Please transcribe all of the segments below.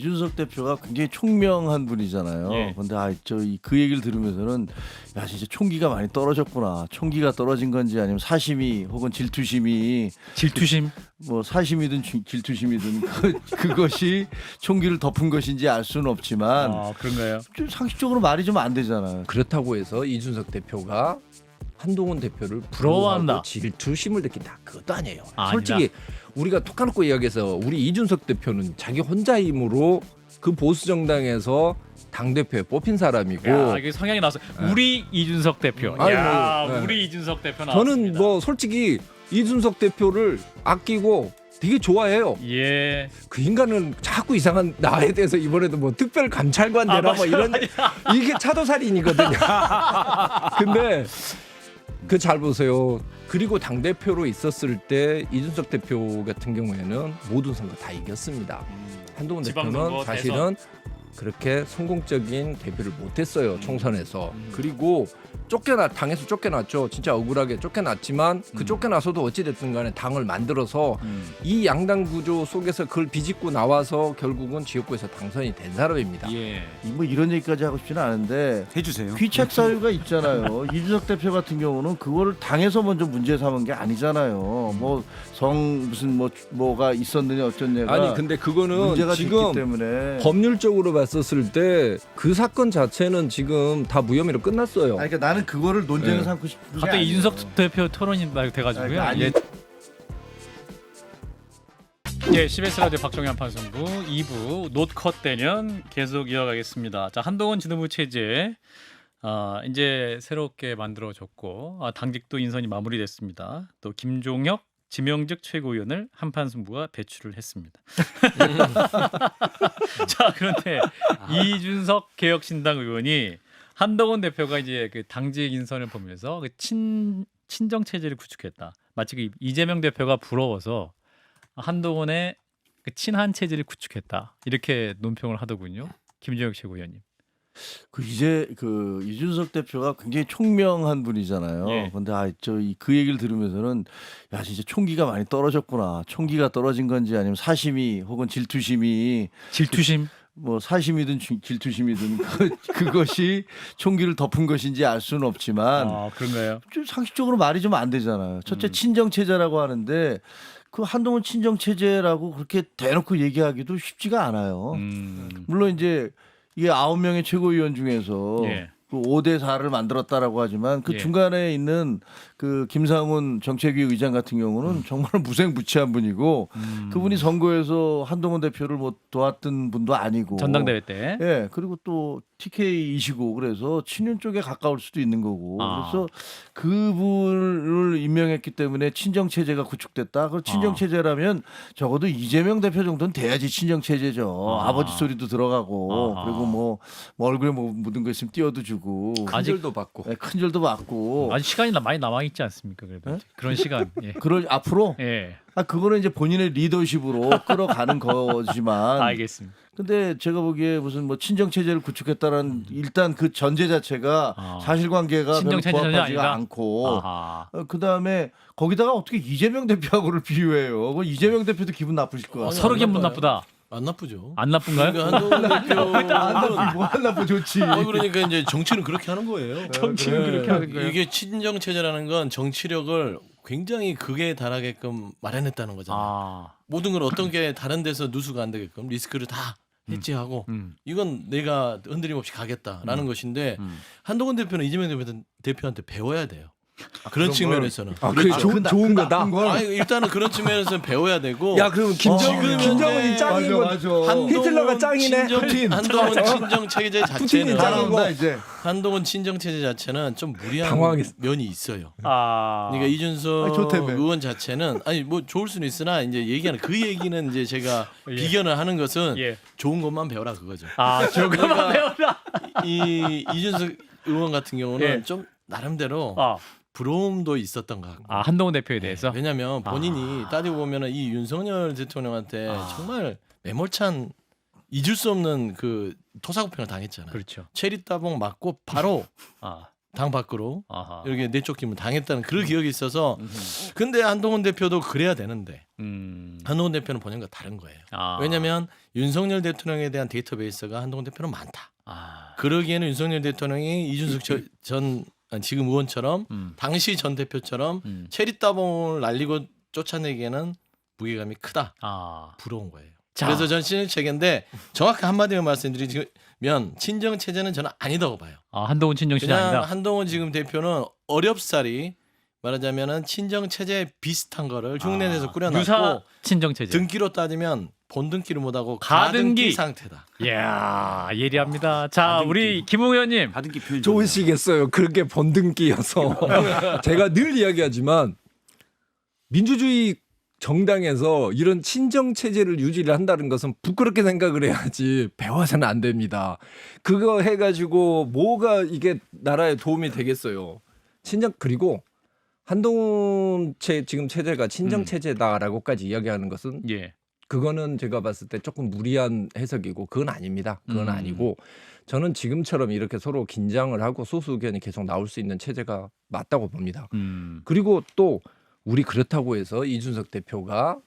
이준석 대표가 굉장히 총명한 분이잖아요. 예. 근데 그 얘기를 들으면서는 야 진짜 총기가 많이 떨어졌구나. 총기가 떨어진 건지 아니면 사심이 혹은 질투심이 뭐 사심이든 질투심이든 그것이 총기를 덮은 것인지 알 수는 없지만 그런가요? 좀 상식적으로 말이 좀 안 되잖아요. 그렇다고 해서 이준석 대표가 한동훈 대표를 부러워한다. 부러워하고 질투심을 느낀다. 그것도 아니에요. 아니다. 솔직히 우리가 톡 까놓고 이야기해서 우리 이준석 대표는 자기 혼자 힘으로 그 보수 정당에서 당 대표에 뽑힌 사람이고 야, 이게 성향이 나왔어. 우리 이준석 대표. 아니, 야, 뭐, 네. 우리 이준석 대표 나왔습니다. 저는 뭐 솔직히 이준석 대표를 아끼고 되게 좋아해요. 예. 그 인간은 자꾸 이상한 나에 대해서 이번에도 뭐 특별 감찰관 되라 뭐 이런 이게 차도살인이거든요. 근데 그 잘 보세요. 그리고 당 대표로 있었을 때 이준석 대표 같은 경우에는 모든 선거 다 이겼습니다. 한동훈 대표는 지방선거, 사실은 그렇게 성공적인 데뷔를 못했어요 총선에서. 그리고 당에서 쫓겨났죠. 진짜 억울하게 쫓겨났지만 그 쫓겨나서도 어찌됐든 간에 당을 만들어서 이 양당 구조 속에서 그걸 비집고 나와서 결국은 지역구에서 당선이 된 사람입니다. 예. 뭐 이런 얘기까지 하고 싶지는 않은데 해주세요. 귀책 사유가 있잖아요. 이준석 대표 같은 경우는 그거를 당에서 먼저 문제 삼은 게 아니잖아요. 뭐 무슨 뭐가 있었느냐 어쩌냐가 아니 근데 그거는 문제가 지금 됐기 때문에 법률적으로 봤었을 때 그 사건 자체는 지금 다 무혐의로 끝났어요. 그러니까 나는 그거를 논쟁을 네. 삼고 싶은 게 갑자기 아니에요. 이준석 대표 토론이 돼가지고요. 아니, 예. 예, CBS 라디오 박정현 판승부 2부 노컷 되면 계속 이어가겠습니다. 자, 한동훈 지도부 체제 이제 새롭게 만들어졌고 당직도 인선이 마무리됐습니다. 또 김종혁 지명직 최고위원을 한판 승부가 배출을 했습니다. 자, 그런데 이준석 개혁신당 의원이 한동훈 대표가 이제 그 당직 인선을 보면서 그 친정 체제를 구축했다. 마치 그 이재명 대표가 부러워서 한동훈의 그 친한 체제를 구축했다. 이렇게 논평을 하더군요. 김종혁 최고위원님. 그 이준석 대표가 굉장히 총명한 분이잖아요. 예. 근데 그 얘기를 들으면서는 야 진짜 총기가 많이 떨어졌구나. 총기가 떨어진 건지 아니면 사심이 혹은 질투심이 뭐 사심이든 질투심이든 그것이 총기를 덮은 것인지 알 수는 없지만 그런가요? 좀 상식적으로 말이 좀 안 되잖아요. 첫째 친정 체제라고 하는데 그 한동훈 친정 체제라고 그렇게 대놓고 얘기하기도 쉽지가 않아요. 물론 이제 이게 9명의 최고위원 중에서 예. 그 5대 4를 만들었다라고 하지만 그 예. 중간에 있는 그 김상훈 정책위 의장 같은 경우는 정말 무색무취한 분이고 그분이 선거에서 한동훈 대표를 뭐 도왔던 분도 아니고 전당대회 때. 예, 그리고 또 TK이시고 그래서 친윤 쪽에 가까울 수도 있는 거고 그래서 그분을 임명했기 때문에 친정 체제가 구축됐다. 그 친정 체제라면 적어도 이재명 대표 정도는 돼야지 친정 체제죠. 아버지 소리도 들어가고 그리고 뭐 얼굴에 뭐 묻은 거 있으면 띄워도 주고 큰절도 받고. 예, 큰절도 받고 아직 시간이 많이 남아 있지 않습니까? 그래도 그런 시간. 예. 그럴 앞으로 예. 그거는 이제 본인의 리더십으로 끌어가는 거지만 알겠습니다. 근데 제가 보기에 무슨 뭐 친정 체제를 구축했다는 일단 그 전제 자체가 사실관계가 친정 별로 체제는 부합하지가 아니다? 않고 그 다음에 거기다가 어떻게 이재명 대표하고를 비유해요? 그 이재명 대표도 기분 나쁘실 것 같아요. 서로 기분 나쁘다. 안 나쁘죠. 안 나쁜가요? 그러니까 한동훈 대표는 뭐안 나쁘 좋지. 그러니까 이제 정치는 그렇게 하는 거예요. 정치는 그렇게 하는 거예요. 이게 친정 체제라는 건 정치력을 굉장히 극에 달하게끔 마련했다는 거잖아요. 모든 걸 어떤 게 다른 데서 누수가 안 되게끔 리스크를 다 해지하고 이건 내가 흔들림 없이 가겠다라는 것인데 한동훈 대표는 이재명 대표한테 배워야 돼요. 그런 측면에서는. 그게 좋은 거다. 일단은 그런 측면에서는 배워야 되고. 야 그럼 김정은이 짱인 거. 히틀러가 짱이네. 한동훈 친정 체제 자체는 따라온다 이제. 한동훈 친정 체제 자체는 좀 무리한 당황했어. 면이 있어요. 그러니까 이준석 의원 자체는 뭐 좋을 수는 있으나 이제 얘기하는 그 얘기는 이제 제가 비견을 하는 것은 좋은 것만 배워라 그거죠. 좋은 것만 배워라. 이 이준석 의원 같은 경우는 좀 나름대로 부러움도 있었던 것 같고. 한동훈 대표에 대해서. 왜냐하면 본인이 따지고 보면은 이 윤석열 대통령한테 정말 매몰찬 잊을 수 없는 그 토사구팽을 당했잖아요. 그렇죠. 체리 따봉 맞고 바로 당 밖으로 아하. 이렇게 내쫓기면 당했다는 그런 기억이 있어서 근데 한동훈 대표도 그래야 되는데 한동훈 대표는 본인과 다른 거예요. 왜냐하면 윤석열 대통령에 대한 데이터베이스가 한동훈 대표는 많다. 그러기에는 윤석열 대통령이 이준석 전 지금 의원처럼 당시 전 대표처럼 체리따봉을 날리고 쫓아내기에는 무게감이 크다. 부러운 거예요. 자. 그래서 전 친정체제인데 정확히 한마디로 말씀드리면 친정체제는 저는 아니다고 봐요. 한동훈 친정체제 그냥 아니다. 한동훈 지금 대표는 어렵사리 말하자면은 친정체제 비슷한 거를 흉내내서 유사 꾸려놨고 친정체제. 등기로 따지면 본등기를 못하고 가등기. 가등기 상태다. 이야 예리합니다. 자 우리 김웅 의원님. 받은 게 표현 좋으시겠어요. 그렇게 번등기여서 제가 늘 이야기하지만 민주주의 정당에서 이런 친정 체제를 유지를 한다는 것은 부끄럽게 생각을 해야지 배워서는 안 됩니다. 그거 해가지고 뭐가 이게 나라에 도움이 되겠어요. 친정 그리고 한동훈 지금 체제가 친정 체제다라고까지 이야기하는 것은 예. 그거는 제가 봤을 때 조금 무리한 해석이고 그건 아닙니다. 그건 아니고 저는 지금처럼 이렇게 서로 긴장을 하고 소수 의견이 계속 나올 수 있는 체제가 맞다고 봅니다. 그리고 또 우리 그렇다고 해서 이준석 대표가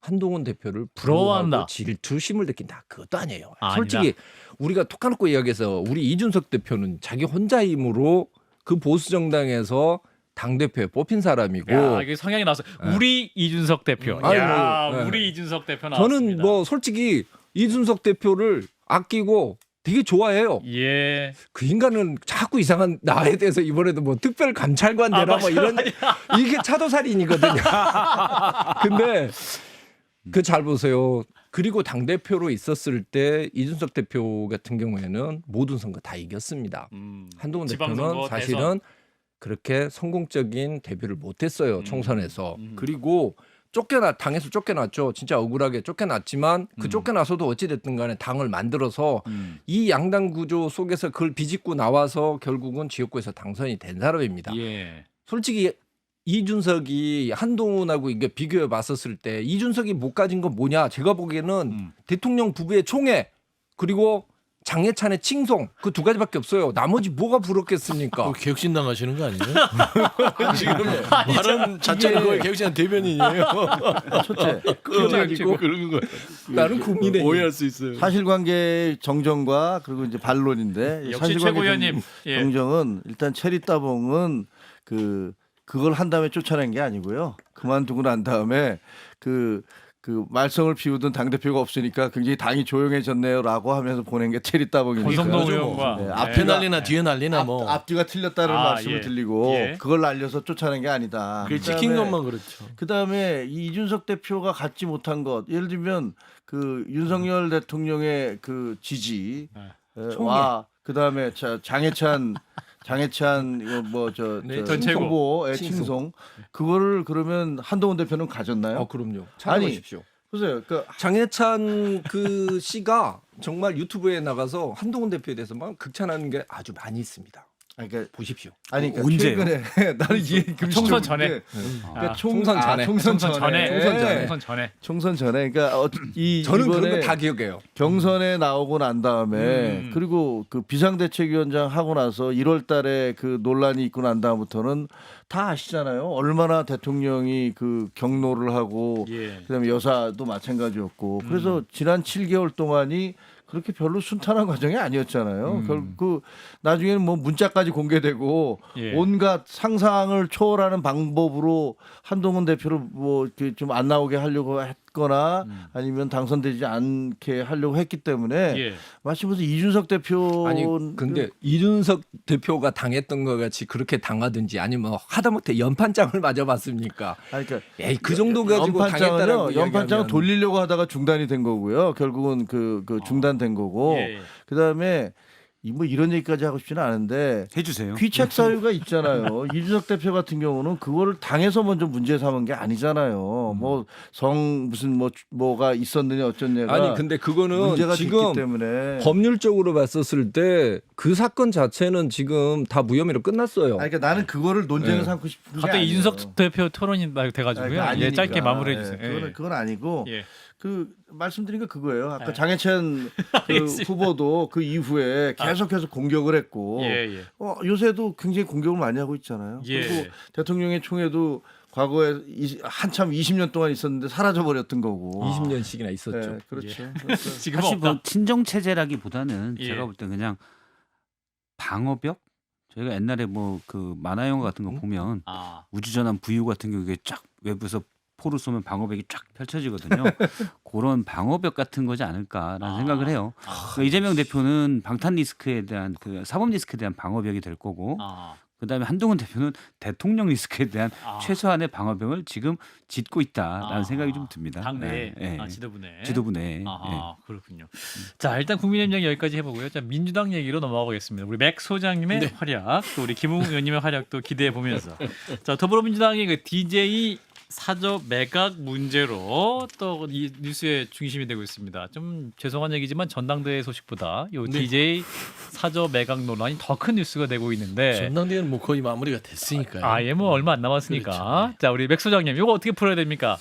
한동훈 대표를 부러워한다. 부러워하고 질투심을 느낀다. 그것도 아니에요. 아니다. 솔직히 우리가 톡 까놓고 이야기해서 우리 이준석 대표는 자기 혼자 힘으로 그 보수 정당에서 당 대표에 뽑힌 사람이고 야, 이게 성향이 나왔어. 우리 이준석 대표. 아니, 야, 뭐, 네. 우리 이준석 대표 나왔습니다. 저는 뭐 솔직히 이준석 대표를 아끼고 되게 좋아해요. 예. 그 인간은 자꾸 이상한 나에 대해서 이번에도 뭐 특별 감찰관 되라 뭐 이런 이게 차도살인이거든요. 근데 그 잘 보세요. 그리고 당 대표로 있었을 때 이준석 대표 같은 경우에는 모든 선거 다 이겼습니다. 한동훈 대표는 지방선거, 사실은 대선. 그렇게 성공적인 데뷔를 못했어요 총선에서. 그리고 당에서 쫓겨났죠. 진짜 억울하게 쫓겨났지만 그 쫓겨나서도 어찌됐든 간에 당을 만들어서 이 양당 구조 속에서 그걸 비집고 나와서 결국은 지역구에서 당선이 된 사람입니다. 예. 솔직히 이준석이 한동훈하고 이게 비교해 봤었을 때 이준석이 못 가진 건 뭐냐? 제가 보기에는 대통령 부부의 총애 그리고 장해찬의 칭송 그 두 가지밖에 없어요. 나머지 뭐가 부럽겠습니까? 개혁신당 하시는 거 아니에요? 지금 말은 자체가 거의 개혁신당 대변인이에요. 첫째 그건 아니고 그런 거 나는 국민의 오해할 수 있어요. 사실관계 정정과 그리고 이제 반론인데 역시 사실관계 최고위원님. 예. 정정은 일단 체리 따봉은 그걸 한 다음에 쫓아낸 게 아니고요. 그만두고 난 다음에 그 말썽을 피우던 당 대표가 없으니까 굉장히 당이 조용해졌네요라고 하면서 보낸 게 체리 따봉이니까. 권성동 의원과 네, 앞에 난리나 뒤에 난리나 뭐. 앞뒤가 틀렸다는 말씀을 예. 드리고 예. 그걸 날려서 쫓아낸 게 아니다. 그 찍힌 것만 그렇죠. 그다음에 이 이준석 대표가 갖지 못한 것 예를 들면 그 윤석열 대통령의 그 지지와 그다음에 장해찬 이거 뭐저 네, 전 최고. 후보의 칭송 그거를 그러면 한동훈 대표는 가졌나요? 그럼요. 아니, 찾아보십시오. 보세요. 그 장해찬 그 씨가 정말 유튜브에 나가서 한동훈 대표에 대해서 막 극찬하는 게 아주 많이 있습니다. 그러니까 보십시오. 아니 그러니까 언제요? 최근에 나는 이해 총선 전에. 그러니까 총선 전에. 총선 총선 전에. 전에. 총선 전에. 총선 전에 그러니까 저는 그런 이번에 거 다 기억해요. 경선에 나오고 난 다음에 그리고 그 비상대책위원장 하고 나서 1월달에 그 논란이 있고 난 다음부터는 다 아시잖아요. 얼마나 대통령이 그 경로를 하고 예. 그다음에 여사도 마찬가지였고 그래서 지난 7개월 동안이 그렇게 별로 순탄한 과정이 아니었잖아요. 그 나중에는 뭐 문자까지 공개되고 예. 온갖 상상을 초월하는 방법으로 한동훈 대표를 뭐 좀 안 나오게 하려고 했거나 아니면 당선되지 않게 하려고 했기 때문에 예. 마치 무슨 이준석 대표 아니 근데 이준석 대표가 당했던 것 같이 그렇게 당하든지 아니면 하다못해 연판장을 맞아봤습니까? 그러니까 에이 그 정도 가지고 당했다라고 연판장은 이야기하면- 돌리려고 하다가 중단이 된 거고요. 결국은 그 중단된 거고 예. 그다음에 뭐 이런 얘기까지 하고 싶지는 않은데 해주세요. 귀책 사유가 있잖아요. 이준석 대표 같은 경우는 그거를 당에서 먼저 문제 삼은 게 아니잖아요. 뭐 무슨 뭐가 있었느냐 어쩌냐가 아니 근데 그거는 문제가 지금 됐기 때문에 법률적으로 봤었을 때 그 사건 자체는 지금 다 무혐의로 끝났어요. 아니, 그러니까 나는 그거를 논쟁을 네. 삼고 싶은 게 갑자기 아니에요. 이준석 대표 토론이 돼가지고요. 아니, 예, 아니니까. 짧게 마무리해 주세요. 예, 그건 아니고 예. 그 말씀드린 게 그거예요. 아까 네. 장해찬 그 알겠습니다. 후보도 그 이후에 계속해서 공격을 했고 예. 요새도 굉장히 공격을 많이 하고 있잖아요. 예. 그리고 대통령의 총애도 과거에 한참 20년 동안 있었는데 사라져 버렸던 거고. 20년씩이나 있었죠. 네, 그렇죠. 지금 사실 없다. 뭐 친정 체제라기보다는 예. 제가 볼 때 그냥 방어벽. 저희가 옛날에 뭐 그 만화 영화 같은 거 보면 우주전함 VU 같은 경우에 쫙 외부에서 포를 쏘면 방어벽이 쫙 펼쳐지거든요. 그런 방어벽 같은 거지 않을까라는 생각을 해요. 그러니까 이재명 대표는 방탄 리스크에 대한 그 사법 리스크에 대한 방어벽이 될 거고, 그다음에 한동훈 대표는 대통령 리스크에 대한 최소한의 방어벽을 지금 짓고 있다라는 생각이 좀 듭니다. 당내 네. 지도부내. 지도부내. 그렇군요. 자, 일단 국민의힘 얘기 여기까지 해보고요. 자, 민주당 얘기로 넘어가 보겠습니다. 우리 맥 소장님의 네. 활약, 또 우리 김웅 의원님의 활약도 기대해 보면서, 자, 더불어민주당의 그 DJ 사저 매각 문제로 또 이 뉴스의 중심이 되고 있습니다. 좀 죄송한 얘기지만 전당대회 소식보다 이 네. DJ 사저 매각 논란이 더 큰 뉴스가 되고 있는데. 전당대회는 뭐 거의 마무리가 됐으니까요. 예, 뭐 얼마 안 남았으니까. 그렇죠. 자, 우리 맥 소장님, 이거 어떻게 풀어야 됩니까?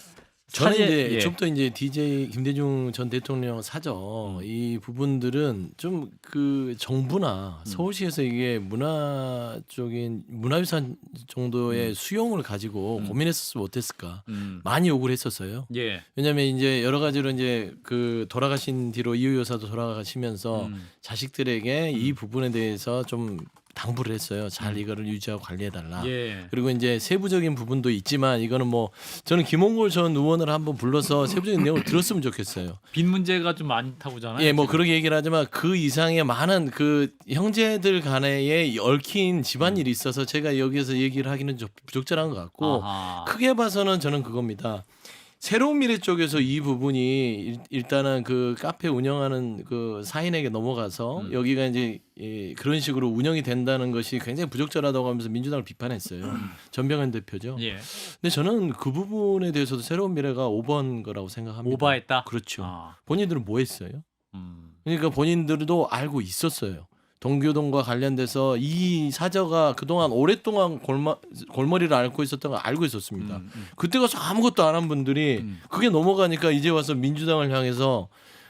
저는 사제- 이제 예. 좀더 이제 DJ 김대중 전 대통령 사저 이 부분들은 좀 그 정부나 서울시에서 이게 문화적인 문화유산 정도의 수용을 가지고 고민했었으면 어땠을까 많이 요구를 했었어요. 예. 왜냐하면 이제 여러 가지로 이제 그 돌아가신 뒤로 이효 여사도 돌아가시면서 자식들에게 이 부분에 대해서 좀 당부를 했어요. 잘 이거를 유지하고 관리해달라. 예. 그리고 이제 세부적인 부분도 있지만 이거는 뭐 저는 김홍걸 전 의원을 한번 불러서 세부적인 내용을 들었으면 좋겠어요. 빈 문제가 좀 많다고잖아요. 예, 뭐 그렇게 얘기를 하지만 그 이상의 많은 그 형제들 간에 얽힌 집안일이 있어서 제가 여기에서 얘기를 하기는 좀 부적절한 것 같고 아하. 크게 봐서는 저는 그겁니다. 새로운 미래 쪽에서 이 부분이 일단은 그 카페 운영하는 그 사인에게 넘어가서 여기가 이제 그런 식으로 운영이 된다는 것이 굉장히 부적절하다고 하면서 민주당을 비판했어요. 전병헌 대표죠. 예. 근데 저는 그 부분에 대해서도 새로운 미래가 오버한 거라고 생각합니다. 오버했다. 그렇죠. 아. 본인들은 뭐 했어요? 음. 그러니까 본인들도 알고 있었어요. 동교동과 관련돼서 이 사저가 그동안 오랫동안 골머리를 앓고 있었던 걸 알고 있었습니다. 그때 가서 아무것도 안 한 분들이 그게 넘어가니까 이제 와서 민주당을 향해서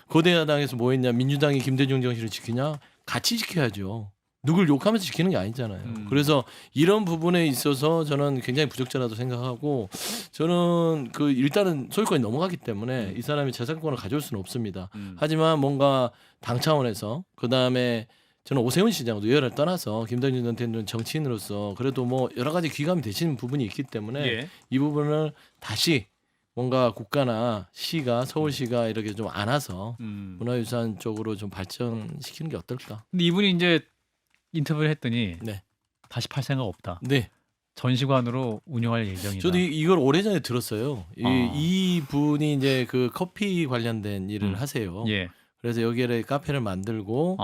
거대 야당에서 뭐 했냐, 민주당이 김대중 정신을 지키냐, 같이 지켜야죠. 누굴 욕하면서 지키는 게 아니잖아요. 그래서 이런 부분에 있어서 저는 굉장히 부적절하다고 생각하고 저는 그 일단은 소유권이 넘어가기 때문에 이 사람이 재산권을 가져올 수는 없습니다. 하지만 뭔가 당 차원에서 그 다음에 저는 오세훈 시장도 의회를 떠나서 김대중 전 대통령 정치인으로서 그래도 뭐 여러 가지 귀감이 되시는 부분이 있기 때문에 예. 이 부분을 다시 뭔가 국가나 시가 서울시가 이렇게 좀 안아서 문화유산 쪽으로 좀 발전시키는 게 어떨까? 근데 이분이 이제 인터뷰를 했더니 네. 다시 팔 생각 없다. 네. 전시관으로 운영할 예정이다. 저도 이걸 오래전에 들었어요. 아. 이 분이 이제 그 커피 관련된 일을 하세요. 예. 그래서 여기에 카페를 만들고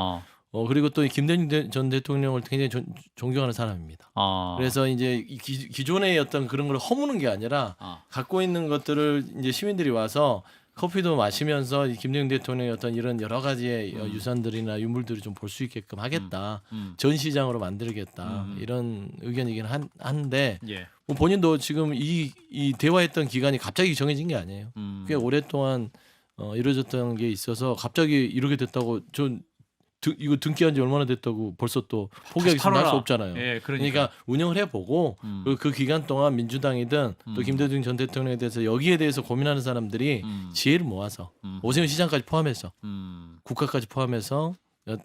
그리고 또 김대중 전 대통령을 굉장히 존경하는 사람입니다. 그래서 이제 기존의 어떤 그런 걸 허무는 게 아니라 갖고 있는 것들을 이제 시민들이 와서 커피도 마시면서 이 김대중 대통령의 어떤 이런 여러 가지의 유산들이나 유물들을 좀 볼 수 있게끔 하겠다. 전시장으로 만들겠다. 이런 의견이긴 한데 예. 뭐 본인도 지금 이 대화했던 기간이 갑자기 정해진 게 아니에요. 꽤 오랫동안 이루어졌던 게 있어서 갑자기 이렇게 됐다고 이거 등기한 지 얼마나 됐다고 벌써 또 포기하겠습니다 할 수 없잖아요. 예, 그러니까 운영을 해보고 그 기간 동안 민주당이든 또 김대중 전 대통령에 대해서 여기에 대해서 고민하는 사람들이 지혜를 모아서 오세훈 시장까지 포함해서 국가까지 포함해서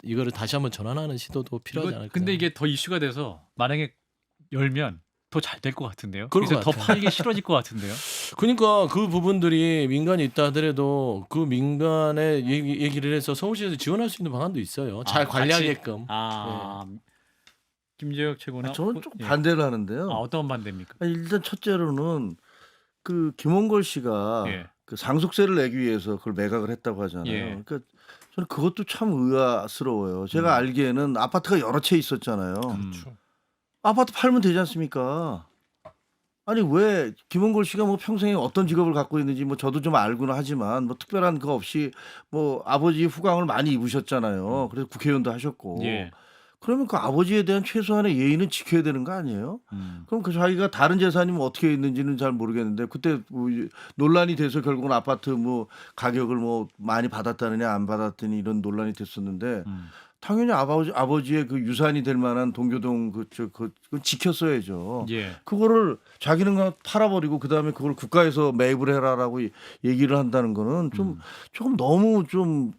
이거를 다시 한번 전환하는 시도도 필요하지 않을까. 근데 이게 더 이슈가 돼서 만약에 열면 더 잘 될 것 같은데요. 그럴 그래서 것 더 같아요. 팔기 싫어질 것 같은데요. 그러니까 그 부분들이 민간이 있다 하더라도 그 민간에 얘기를 해서 서울시에서 지원할 수 있는 방안도 있어요. 잘 관리하게끔. 김재혁 최고나 저는 좀 예. 반대를 하는데요. 어떤 반대입니까? 일단 첫째로는 그 김홍걸 씨가 예. 그 상속세를 내기 위해서 그걸 매각을 했다고 하잖아요. 예. 그러니까 저는 그것도 참 의아스러워요. 제가 알기에는 아파트가 여러 채 있었잖아요. 아파트 팔면 되지 않습니까? 아니 왜 김홍걸 씨가 뭐 평생에 어떤 직업을 갖고 있는지 뭐 저도 좀 알고는 하지만 뭐 특별한 거 없이 뭐 아버지 후광을 많이 입으셨잖아요. 그래서 국회의원도 하셨고 예. 그러면 그 아버지에 대한 최소한의 예의는 지켜야 되는 거 아니에요? 그럼 그 자기가 다른 재산이 뭐 어떻게 있는지는 잘 모르겠는데 그때 뭐 논란이 돼서 결국은 아파트 뭐 가격을 뭐 많이 받았다느냐 안 받았더니 이런 논란이 됐었는데 당연히 아버지의 그 유산이 될 만한 동교동 그걸 지켰어야죠. 예. 그거를 자기는 그냥 팔아버리고 그 다음에 그걸 국가에서 매입을 해라라고 얘기를 한다는 거는 좀 조금 너무 좀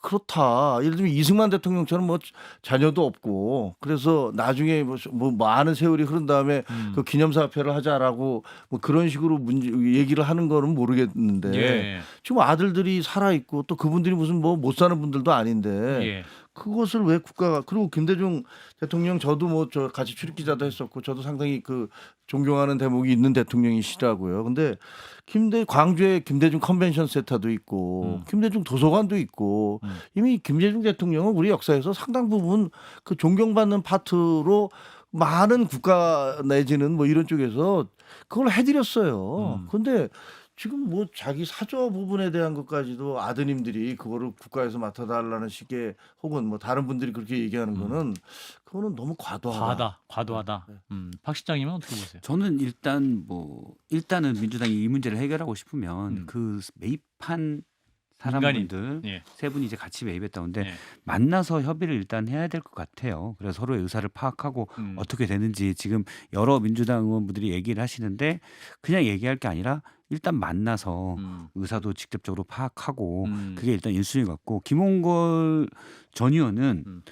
그렇다. 예를 들면 이승만 대통령처럼 뭐 자녀도 없고 그래서 나중에 뭐 많은 세월이 흐른 다음에 그 기념사표를 하자라고 뭐 그런 식으로 얘기를 하는 거는 모르겠는데 예. 지금 아들들이 살아 있고 또 그분들이 무슨 뭐 못 사는 분들도 아닌데 예. 그것을 왜 국가가 그리고 김대중 대통령 저도 뭐 저 같이 출입 기자도 했었고 저도 상당히 그 존경하는 대목이 있는 대통령이시라고요. 근데 광주에 김대중 컨벤션 센터도 있고 김대중 도서관도 있고 이미 김대중 대통령은 우리 역사에서 상당 부분 그 존경받는 파트로 많은 국가 내지는 뭐 이런 쪽에서 그걸 해드렸어요. 근데 지금 뭐 자기 사저 부분에 대한 것까지도 아드님들이 그거를 국가에서 맡아달라는 식의 혹은 뭐 다른 분들이 그렇게 얘기하는 거는 그거는 너무 과도하다. 박 실장님은 어떻게 보세요? 저는 일단은 민주당이 이 문제를 해결하고 싶으면 그 매입한 사람분들 예. 세 분이 이제 같이 매입했다는데 예. 만나서 협의를 일단 해야 될 것 같아요. 그래서 서로의 의사를 파악하고 어떻게 되는지 지금 여러 민주당 의원분들이 얘기를 하시는데 그냥 얘기할 게 아니라 일단 만나서 의사도 직접적으로 파악하고 그게 일단 1순위 같고 김홍걸 전 의원은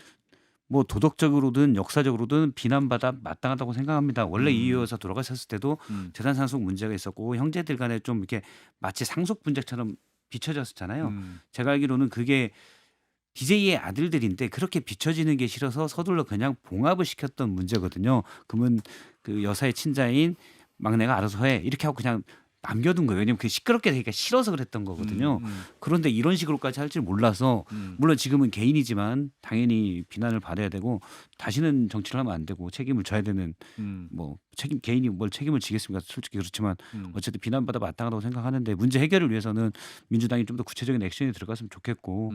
뭐 도덕적으로든 역사적으로든 비난받아 마땅하다고 생각합니다. 원래 이 여사 돌아가셨을 때도 재산 상속 문제가 있었고 형제들 간에 좀 이렇게 마치 상속 분쟁처럼 비춰졌었잖아요. 제가 알기로는 그게 DJ의 아들들인데 그렇게 비춰지는 게 싫어서 서둘러 그냥 봉합을 시켰던 문제거든요. 그러면 그 여사의 친자인 막내가 알아서 해 이렇게 하고 그냥 남겨둔 거예요. 왜냐면 그게 시끄럽게 되기가 싫어서 그랬던 거거든요. 그런데 이런 식으로까지 할 줄 몰라서 물론 지금은 개인이지만 당연히 비난을 받아야 되고 다시는 정치를 하면 안 되고 책임을 져야 되는 뭐 개인이 뭘 책임을 지겠습니까? 솔직히 그렇지만 어쨌든 비난받아 마땅하다고 생각하는데 문제 해결을 위해서는 민주당이 좀 더 구체적인 액션이 들어갔으면 좋겠고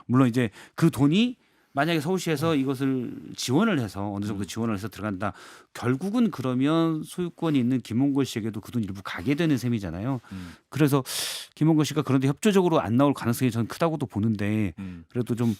물론 이제 그 돈이 만약에 서울시에서 이것을 지원을 해서 어느 정도 지원을 해서 들어간다. 결국은 그러면 소유권이 있는 김홍걸 씨에게도 그 돈 일부 가게 되는 셈이잖아요. 그래서 김홍걸 씨가 그런데 협조적으로 안 나올 가능성이 저는 크다고도 보는데 그래도 좀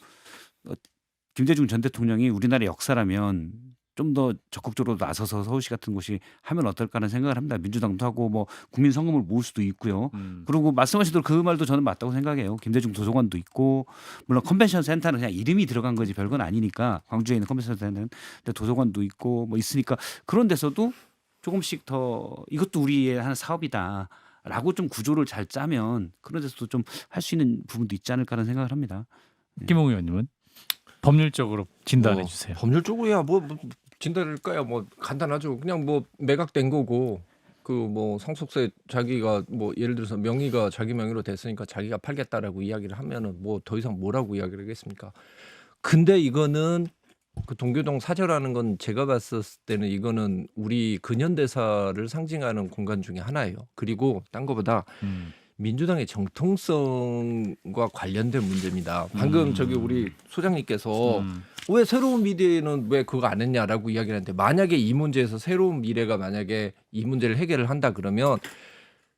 김대중 전 대통령이 우리나라의 역사라면 좀 더 적극적으로 나서서 서울시 같은 곳이 하면 어떨까라는 생각을 합니다. 민주당도 하고 뭐 국민 성금을 모을 수도 있고요. 그리고 말씀하신 대로 그 말도 저는 맞다고 생각해요. 김대중 도서관도 있고 물론 컨벤션 센터는 그냥 이름이 들어간 거지 별건 아니니까 광주에 있는 컨벤션 센터는 근데 도서관도 있고 뭐 있으니까 그런 데서도 조금씩 더 이것도 우리의 하는 사업이다. 라고 좀 구조를 잘 짜면 그런 데서도 좀 할 수 있는 부분도 있지 않을까라는 생각을 합니다. 김홍 의원님은 법률적으로 진단해 주세요. 법률적으로야 뭐 진단일까요? 뭐 간단하죠. 그냥 뭐 매각된 거고 그 뭐 상속세 자기가 뭐 예를 들어서 명의가 자기 명의로 됐으니까 자기가 팔겠다라고 이야기를 하면은 뭐 더 이상 뭐라고 이야기를 하겠습니까? 근데 이거는 그 동교동 사저라는 건 제가 봤을 때는 이거는 우리 근현대사를 상징하는 공간 중에 하나예요. 그리고 딴 거보다 민주당의 정통성과 관련된 문제입니다. 방금 저기 우리 소장님께서 왜 새로운 미래는 왜 그거 안 했냐라고 이야기를 하는데 만약에 이 문제에서 새로운 미래가 만약에 이 문제를 해결을 한다 그러면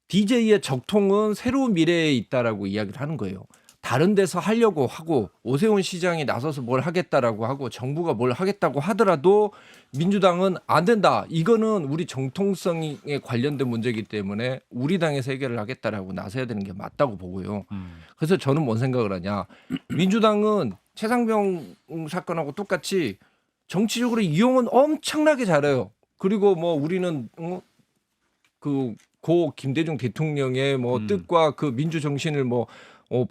DJ의 적통은 새로운 미래에 있다라고 이야기를 하는 거예요. 다른 데서 하려고 하고 오세훈 시장이 나서서 뭘 하겠다라고 하고 정부가 뭘 하겠다고 하더라도 민주당은 안 된다. 이거는 우리 정통성에 관련된 문제이기 때문에 우리 당에서 해결을 하겠다라고 나서야 되는 게 맞다고 보고요. 그래서 저는 뭔 생각을 하냐. 민주당은 최상병 사건하고 똑같이 정치적으로 이용은 엄청나게 잘해요. 그리고 뭐 우리는 그 고 김대중 대통령의 뭐 뜻과 그 민주 정신을 뭐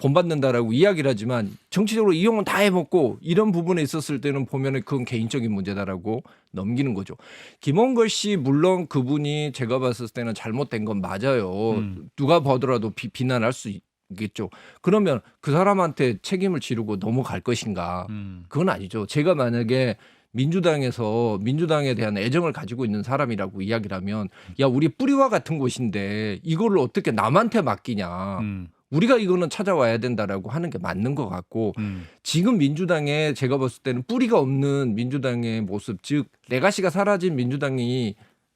본받는다라고 이야기를 하지만 정치적으로 이용은 다 해먹고 이런 부분에 있었을 때는 보면은 그건 개인적인 문제다라고 넘기는 거죠. 김홍걸 씨 물론 그분이 제가 봤을 때는 잘못된 건 맞아요. 누가 보더라도 비난할 수 있겠죠. 그러면 그 사람한테 책임을 지르고 넘어갈 것인가? 그건 아니죠. 제가 만약에 민주당에서 민주당에 대한 애정을 가지고 있는 사람이라고 이야기를 하면 야 우리 뿌리와 같은 곳인데 이거를 어떻게 남한테 맡기냐. 우리가 이거는 찾아와야 된다라고 하는 게 맞는 것 같고 지금 민주당에 제가 봤을 때는 뿌리가 없는 민주당의 모습, 즉 레가시가 사라진 민주당이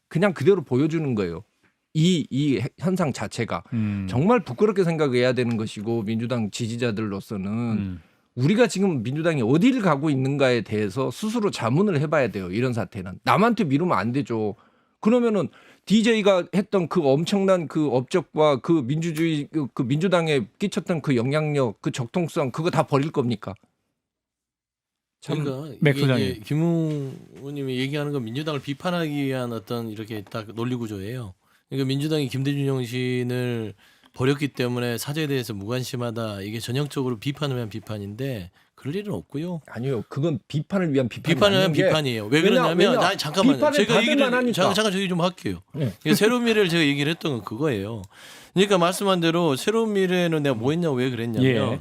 그냥 그대로 보여주는 거예요. 이 현상 자체가 정말 부끄럽게 생각해야 되는 것이고 민주당 지지자들로서는 우리가 지금 민주당이 어디를 가고 있는가에 대해서 스스로 자문을 해봐야 돼요. 이런 사태는 남한테 미루면 안 되죠. 그러면은 DJ가 했던 그 엄청난 그 업적과 그 민주주의 그 민주당에 끼쳤던 그 영향력, 그 적통성 그거 다 버릴 겁니까? 참 그러니까 맥 이게 소장님. 이제 김 의원님이 얘기하는 건 민주당을 비판하기 위한 어떤 이렇게 딱 논리 구조예요. 그러니까 민주당이 김대중 정신을 버렸기 때문에 사죄에 대해서 무관심하다. 이게 전형적으로 비판을 위한 비판인데 그럴 일은 없고요. 아니요. 그건 비판을 위한 비판을 위한 맞는 게 비판이에요. 왜 그러냐면 아니, 잠깐만요. 비판을 제가 받을 얘기를 만하니까. 잠깐 저 얘기 좀 할게요. 네. 그러니까 새로운 미래를 제가 얘기를 했던 건 그거예요. 그러니까 말씀한 대로 새로운 미래는 내가 뭐 했냐고 왜 그랬냐면 예.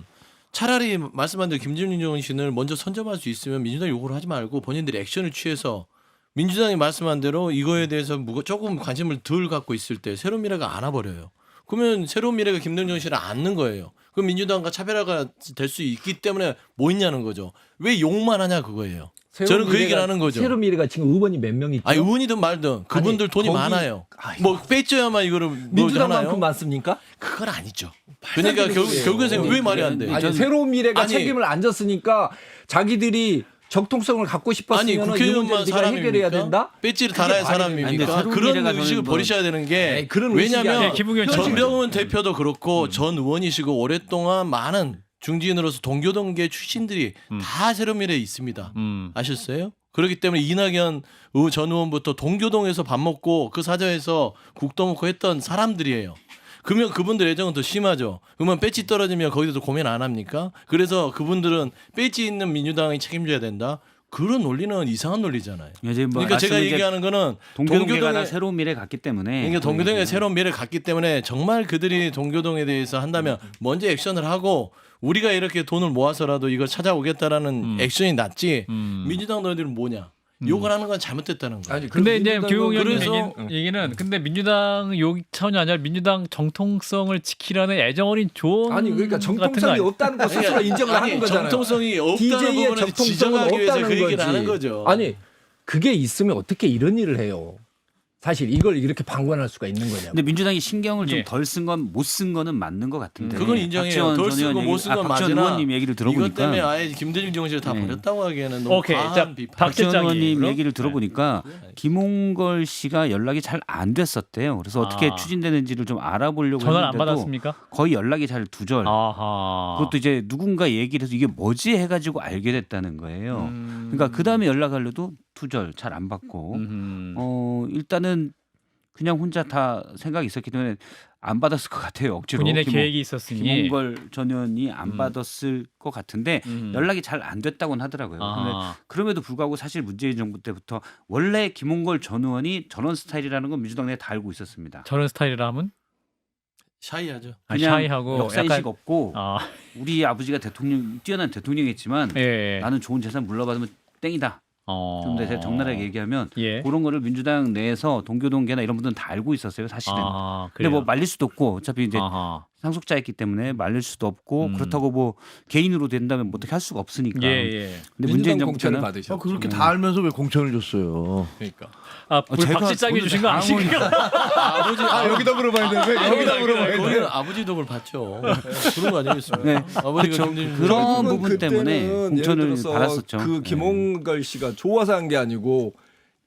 차라리 말씀한 대로 김대중 정신을 먼저 선점할 수 있으면 민주당 요구를 하지 말고 본인들이 액션을 취해서 민주당이 말씀한 대로 이거에 대해서 조금 관심을 덜 갖고 있을 때 새로운 미래가 안아버려요. 그러면 새로운 미래가 김대중 정신을 안는 거예요. 그럼 민주당과 차별화가 될 수 있기 때문에 뭐 있냐는 거죠. 왜 욕만 하냐 그거예요. 저는 그 얘기를 하는 거죠. 새로운 미래가 지금 의원이 몇 명 있죠? 아니 의원이든 말든 그분들 아니, 돈이 거기- 많아요. 아이고. 뭐 빼줘야만 이거를 뭐 민주당만큼 하나요? 많습니까? 그건 아니죠. 그러니까 안 되는 거예요. 결국엔 왜 말이 안 돼? 아니 새로운 미래가 아니, 책임을 안 졌으니까 자기들이 적통성을 갖고 아니 싶었으면 이 국회의원만 문제를 네가 해결해야 사람입니까? 된다? 배지를 그게 달아야 말이 되는 아니, 사람입니까? 근데 새로운 그런 미래가 의식을 저는 뭐- 버리셔야 되는 게 에이, 그런 의식이 왜냐하면 아니라 김웅 의원 전병훈 대표도 그렇고 전 의원이시고 오랫동안 많은 중진으로서 동교동계 출신들이 다 새로운 미래에 있습니다. 아셨어요? 그렇기 때문에 이낙연 전 의원부터 동교동에서 밥 먹고 그 사저에서 국도 먹고 했던 사람들이에요. 그러면 그분들 애정은 더 심하죠. 그러면 배지 떨어지면 거기서 고민 안 합니까? 그래서 그분들은 배지 있는 민주당이 책임져야 된다. 그런 논리는 이상한 논리잖아요. 이제 뭐 그러니까 제가 말씀은 이제 얘기하는 거는 동교동계가 다 동교동에 새로운 미래 갔기 때문에 그러니까 동교동에 새로운 미래를 갖기 때문에 정말 그들이 동교동에 대해서 한다면 먼저 액션을 하고 우리가 이렇게 돈을 모아서라도 이걸 찾아오겠다라는 액션이 낫지 민주당 너희들은 뭐냐 욕을 하는 건 잘못됐다는 거예요. 아니, 근데 이제 민주당은 교육 의원님 그래서- 얘기는 근데 민주당 욕 차원이 아니라 민주당 정통성을 지키라는 애정 어린 조언 아니 그러니까 같은 거 정통성이 아니에요? 없다는 거 스스로 인정을 하는 거잖아요. 정통성이 없다는 DJ의 부분을 정통성은 지적하기 위해서 없다는 그 얘기를 거지. 하는 거죠. 아니 그게 있으면 어떻게 이런 일을 해요? 사실 이걸 이렇게 방관할 수가 있는 거냐고. 근데 민주당이 신경을 예. 좀 덜 쓴 건 못 쓴 거는 맞는 것 같은데. 그건 인정해요. 박지원 덜 전 쓰고 의원 못 얘기- 쓴 건 박지원 맞으나 의원님 얘기를 이것 때문에 들어보니까 아예 김대중 정신을 다 네. 버렸다고 하기에는 너무 오케이. 과한 자, 비판. 박지원 실장님, 의원님 그럼? 얘기를 들어보니까 김홍걸 씨가 연락이 잘 안 됐었대요. 그래서 어떻게 아. 추진되는지를 좀 알아보려고 전화를 안 했는데도 받았습니까? 거의 연락이 잘 두절. 아하. 그것도 이제 누군가 얘기를 해서 이게 뭐지 해가지고 알게 됐다는 거예요. 그러니까 그 다음에 연락하려도 두절 잘 안 받고 일단은 그냥 혼자 다 생각이 있었기 때문에 안 받았을 것 같아요. 억지로. 본인의 계획이 있었으니. 김홍걸 전 의원이 안 받았을 것 같은데 연락이 잘 안 됐다고는 하더라고요. 근데 아. 그럼에도 불구하고 사실 문재인 정부 때부터 원래 김홍걸 전 의원이 저런 스타일이라는 건 민주당 내에 다 알고 있었습니다. 저런 스타일이라 하면 샤이하죠. 그냥 샤이하고 역사인식 약간 없고 아, 우리 아버지가 대통령 뛰어난 대통령이었지만 예. 나는 좋은 재산 물러받으면 땡이다. 좀 더 적나라하게 얘기하면 예. 그런 거를 민주당 내에서 동교동계나 이런 분들은 다 알고 있었어요, 사실은. 아, 근데 뭐 그래요? 말릴 수도 없고 어차피 이제 아하. 상속자였기 때문에 말릴 수도 없고 그렇다고 뭐 개인으로 된다면 뭐 어떻게 할 수가 없으니까. 예, 예. 근데 문재인 민주당 공천을 정부는 받으셨죠. 그렇게 다 알면서 왜 공천을 줬어요? 그러니까 아, 우리 제가 박 실장이 오늘 주신 거 아니신가? 아버지 여기다 물어봐야 되는데 여기다 물어봐야 돼. 거기는 아버지 덕을 봤죠. 그런 거 아니겠습니까? 네. 아버지가 그렇죠. 김대중 그런 결국은 부분 때문에 그때는 공천을 예를 들어서 받았었죠. 그 네. 김홍걸 씨가 좋아서 한 게 아니고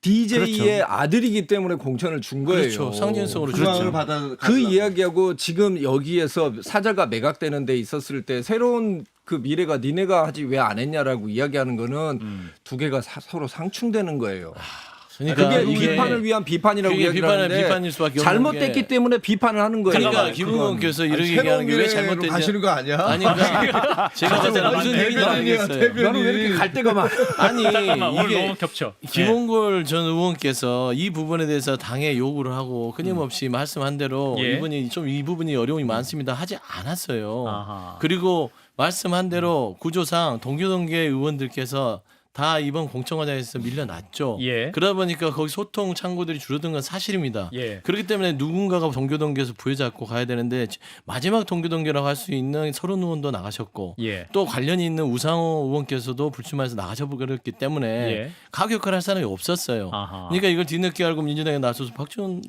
DJ의 그렇죠. 아들이기 때문에 공천을 준 거예요. 그렇죠. 상징성으로 그렇죠. 받아 그 이야기하고 지금 여기에서 사자가 매각되는 데 있었을 때 새로운 그 미래가 니네가 하지 왜 안 했냐라고 이야기하는 거는 두 개가 서로 상충되는 거예요. 그러니까 그게 이게 비판을 위한 비판이라고 그게 이야기를 하는데 비판일 수밖에 없는 잘못됐기 게 때문에 비판을 하는 거예요. 그러니까 김 의원께서 이렇게 얘기하는 게 왜 잘못됐냐? 가시는 거 아니야? 아니 그러니까 제가 봤을 때 무슨 얘기인지 알겠어요. 나는 왜 이렇게 갈 데가 많아? 아니 잠깐만, 오늘 이게 너무 겹쳐. 김홍걸 전 의원께서 이 부분에 대해서 당에 요구를 하고 끊임없이 말씀한 대로 예. 이분이 좀 이 부분이 어려움이 많습니다 하지 않았어요. 아하. 그리고 말씀한 대로 구조상 동교동계 의원들께서 다 이번 공청회에서 밀려났죠. 예. 그러다 보니까 거기 소통 창구들이 줄어든 건 사실입니다. 예. 그렇기 때문에 누군가가 동교동계에서 부여잡고 가야 되는데 마지막 동교동계라고 할 수 있는 서른 의원도 나가셨고 예. 또 관련이 있는 우상호 의원께서도 불출마해서 나가셔버렸기 때문에 예. 각 역할을 할 사람이 없었어요. 아하. 그러니까 이걸 뒤늦게 알고 민주당에 나서서 박지원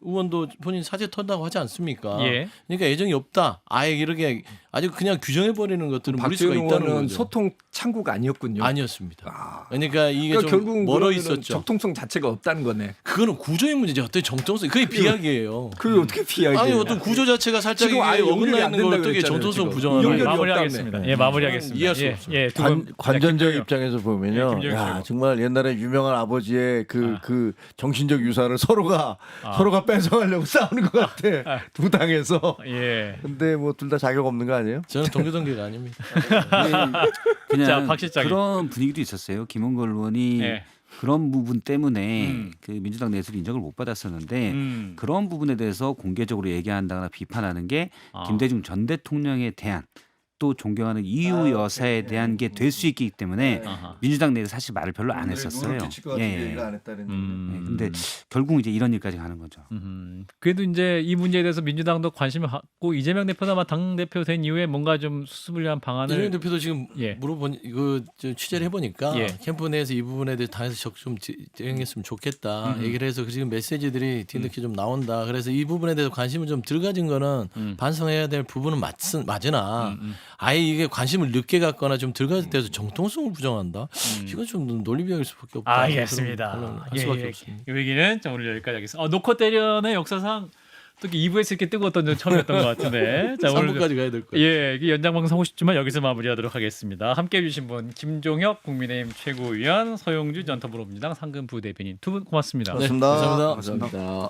의원도 본인 사죄 턴다고 하지 않습니까? 예. 그러니까 애정이 없다. 아예 이렇게 아주 그냥 규정해 버리는 것들은 무리수가 박지원 있다는 의원은 거죠. 소통 창구가 아니었군요. 아니었습니다. 그러니까 이게 그러니까 좀 결국은 멀어 그러면은 있었죠. 적통성 자체가 없다는 거네. 그거는 구조의 문제죠. 어떻게 정통성? 그게 비약이에요. 그게 어떻게 피하게? 아니 어떤 구조 자체가 살짝 지금 이게 아예 어긋나 연결이 안 있는 걸 된다고 어떻게 그랬잖아요, 정통성 지금. 부정하는 연결이 거예요? 마무리하겠습니다. 없다며. 예, 마무리하겠습니다. 이해할 수 예, 없습니다. 예, 두 분. 관전적 김정영. 입장에서 예, 보면요. 김정영 야, 최고. 정말 옛날에 유명한 아버지의 그 정신적 유산을 서로가 뺏어가려고 싸우는 것 같아. 두 당에서. 예. 근데 뭐 둘 다 자격 없는 거 아니에요? 저는 동교동계가 아닙니다. 그냥 자, 박 실장님. 그런 분위기도 있었어요. 김원걸 의원이 예. 그런 부분 때문에 음. 그 민주당 내에서 인정을 못 받았었는데 음. 그런 부분에 대해서 공개적으로 얘기한다거나 비판하는 게 아. 김대중 전 대통령에 대한 또 존경하는 이유 여사에 대한 게 될 수 있기 때문에 아하. 민주당 내에서 사실 말을 별로 안 했었어요. 예. 네, 근데 결국 이제 이런 일까지 가는 거죠. 그래도 이제 이 문제에 대해서 민주당도 관심을 갖고 이재명 대표가 아마 당 대표 된 이후에 뭔가 좀 수습을 위한 방안을 이재명 대표도 지금 예. 물어본 이거 좀 취재를 해보니까 예. 캠프 내에서 이 부분에 대해서 당에서 좀 진행했으면 좋겠다 얘기를 해서 그 지금 메시지들이 뒤늦게 좀 나온다. 그래서 이 부분에 대해서 관심을 좀 덜 가진 거는 반성해야 될 부분은 맞으나 아예 이게 관심을 늦게 갖거나 좀 덜 가질 때서 정통성을 부정한다. 이건 좀 논리비약일 수밖에 없다. 알겠습니다. 그런 할 수밖에 예, 없습니다. 이 얘기는 자, 오늘 여기까지 하겠습니다. 놓고 때려는 역사상 또 2부에서 이렇게 뜨거웠던 적 처음이었던 것 같은데. 자, 오늘 3부까지 가야 될 거예요. 예, 이게 연장 방송 하고 싶지만 여기서 마무리하도록 하겠습니다. 함께 해주신 분 김종혁 국민의힘 최고위원, 서용주 전 더불어민주당 상근부 대변인 두 분 고맙습니다. 고맙습니다. 감사합니다. 감사합니다.